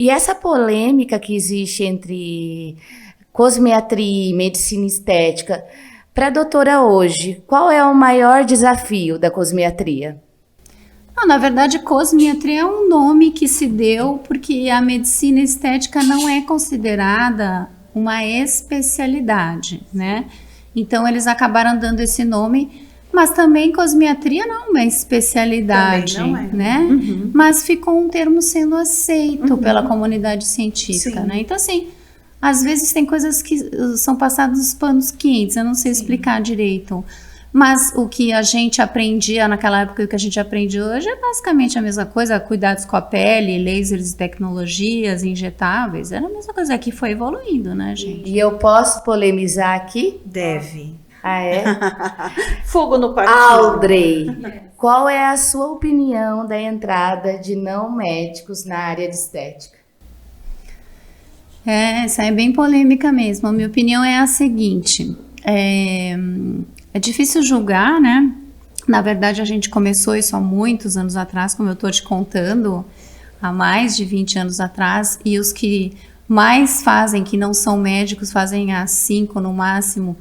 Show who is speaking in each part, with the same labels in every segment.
Speaker 1: E essa polêmica que existe entre cosmiatria e medicina estética, para a doutora hoje, qual é o maior desafio da cosmiatria?
Speaker 2: Não, na verdade, cosmiatria é um nome que se deu porque a medicina estética não é considerada uma especialidade, né? Então, eles acabaram dando esse nome, mas também cosmiatria não é uma especialidade,
Speaker 3: Também não é.
Speaker 2: né?
Speaker 3: Uhum.
Speaker 2: Mas ficou um termo sendo aceito pela comunidade científica,
Speaker 3: Sim.
Speaker 2: né? Então, assim, às vezes tem coisas que são passadas nos panos quentes, eu não sei explicar direito. Mas o que a gente aprendia naquela época e o que a gente aprende hoje é basicamente a mesma coisa, cuidados com a pele, lasers e tecnologias injetáveis, era a mesma coisa que foi evoluindo, né, gente?
Speaker 1: E eu posso polemizar aqui?
Speaker 3: Deve.
Speaker 1: Ah, é?
Speaker 3: Fogo no parquinho.
Speaker 1: Audrey, qual é a sua opinião da entrada de não médicos na área de estética?
Speaker 2: Essa é bem polêmica mesmo. A minha opinião é a seguinte, é difícil julgar, né? Na verdade, a gente começou isso há muitos anos atrás, como eu estou te contando, há mais de 20 anos atrás, e os que mais fazem, que não são médicos, fazem há 5 no máximo,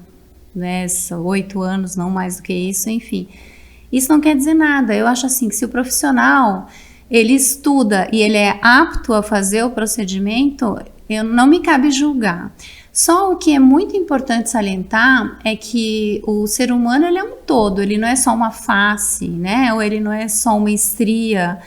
Speaker 2: né, 8 anos, não mais do que isso, enfim. Isso não quer dizer nada. Eu acho assim que se o profissional ele estuda e ele é apto a fazer o procedimento, não me cabe julgar. Só o que é muito importante salientar é que o ser humano ele é um todo, ele não é só uma face, né? Ou ele não é só uma estria.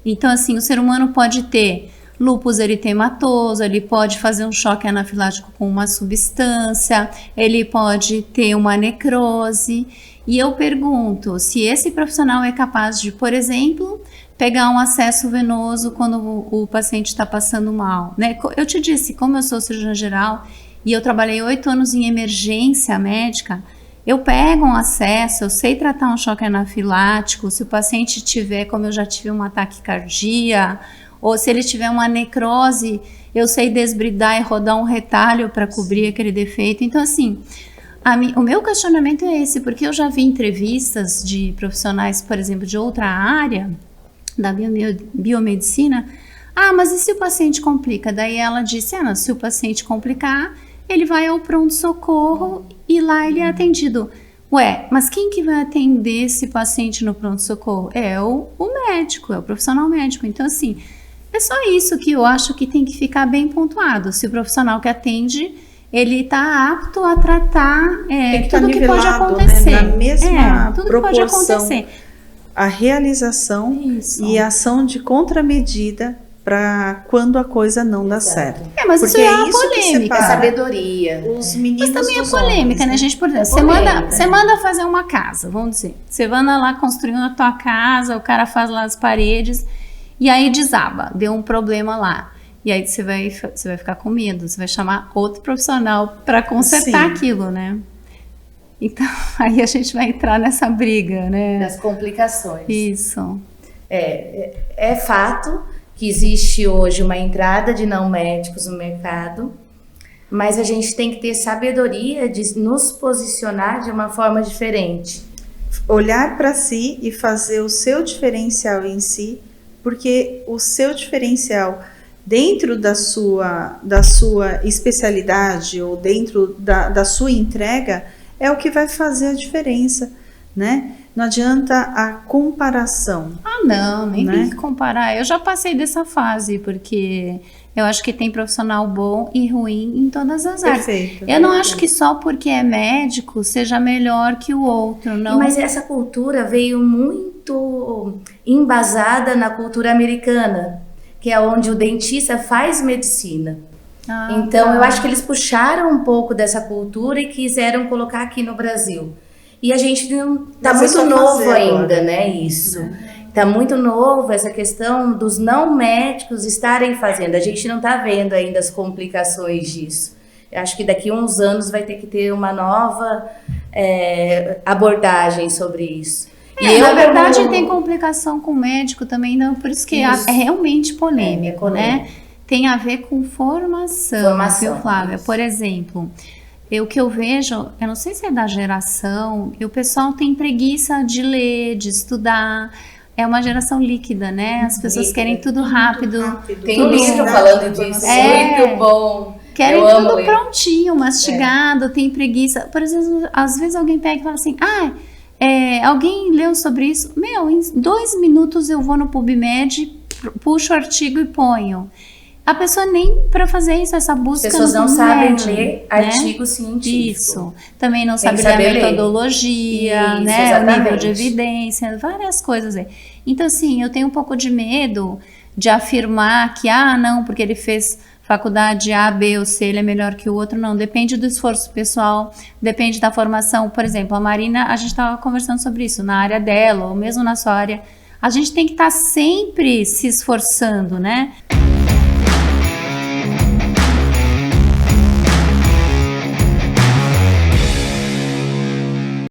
Speaker 2: Então, assim, o ser humano pode ter lúpus eritematoso, ele pode fazer um choque anafilático com uma substância, ele pode ter uma necrose. E eu pergunto se esse profissional é capaz de, por exemplo, pegar um acesso venoso quando o paciente está passando mal, né? Eu te disse, como eu sou cirurgiã geral e eu trabalhei 8 anos em emergência médica, eu pego um acesso, eu sei tratar um choque anafilático, se o paciente tiver, como eu já tive uma taquicardia, ou se ele tiver uma necrose, eu sei desbridar e rodar um retalho para cobrir aquele defeito. Então, assim, o meu questionamento é esse, porque eu já vi entrevistas de profissionais, por exemplo, de outra área, da biomedicina, mas e se o paciente complica? Daí ela disse, se o paciente complicar, ele vai ao pronto-socorro e lá ele é atendido. Ué, mas quem que vai atender esse paciente no pronto-socorro? É o médico, é o profissional médico. Então, assim, é só isso que eu acho que tem que ficar bem pontuado. Se o profissional que atende, ele está apto a tratar tudo que pode acontecer.
Speaker 3: Né? Na mesma
Speaker 2: tudo
Speaker 3: proporção,
Speaker 2: que pode acontecer.
Speaker 3: A realização e a ação de contramedida para quando a coisa não dá certo.
Speaker 2: Mas porque isso é uma polêmica.
Speaker 1: É sabedoria.
Speaker 3: Os meninos
Speaker 2: mas também é
Speaker 3: homens,
Speaker 2: polêmica, né, gente? Por exemplo, você manda fazer uma casa, vamos dizer. Você manda lá construindo a tua casa, o cara faz lá as paredes e aí desaba, deu um problema lá. E aí você vai ficar com medo, você vai chamar outro profissional para consertar aquilo, né? Então, aí a gente vai entrar nessa briga, né?
Speaker 1: Das complicações.
Speaker 2: Isso.
Speaker 1: É fato que existe hoje uma entrada de não médicos no mercado, mas a gente tem que ter sabedoria de nos posicionar de uma forma diferente.
Speaker 3: Olhar para si e fazer o seu diferencial em si, porque o seu diferencial dentro da sua especialidade ou dentro da sua entrega é o que vai fazer a diferença, né? Não adianta a comparação.
Speaker 2: Não, nem tem que comparar. Eu já passei dessa fase, porque eu acho que tem profissional bom e ruim em todas as áreas.
Speaker 3: Perfeito.
Speaker 2: Eu não acho que só porque é médico seja melhor que o outro, não.
Speaker 1: Mas essa cultura veio muito embasada na cultura americana, que é onde o dentista faz medicina. Então, eu acho que eles puxaram um pouco dessa cultura e quiseram colocar aqui no Brasil. E a gente não está muito novo ainda, né, isso. Está muito novo essa questão dos não médicos estarem fazendo. A gente não está vendo ainda as complicações disso. Eu acho que daqui a uns anos vai ter que ter uma nova abordagem sobre isso.
Speaker 2: Na verdade, tem complicação com o médico também, não, por isso que é realmente polêmico, né? Tem a ver com formação, viu, Flávia? Por exemplo, o que eu vejo, eu não sei se é da geração, e o pessoal tem preguiça de ler, de estudar. é uma geração líquida, né? As pessoas querem tudo rápido.
Speaker 1: Tem um livro falando disso, muito bom.
Speaker 2: Querem tudo prontinho, mastigado, tem preguiça. Por exemplo, às vezes alguém pega e fala assim, alguém leu sobre isso? Meu, em 2 minutos eu vou no PubMed, puxo o artigo e ponho. A pessoa nem para fazer isso, essa busca.
Speaker 1: As pessoas não sabem ler artigo científico.
Speaker 2: Isso. Também não sabem ler a metodologia,
Speaker 1: isso,
Speaker 2: né?
Speaker 1: Exatamente.
Speaker 2: O nível de evidência, várias coisas aí. Então, assim, eu tenho um pouco de medo de afirmar que, não, porque ele fez faculdade A, B ou C, ele é melhor que o outro. Não, depende do esforço pessoal, depende da formação. Por exemplo, a Marina, a gente estava conversando sobre isso, na área dela, ou mesmo na sua área. A gente tem que estar sempre se esforçando, né?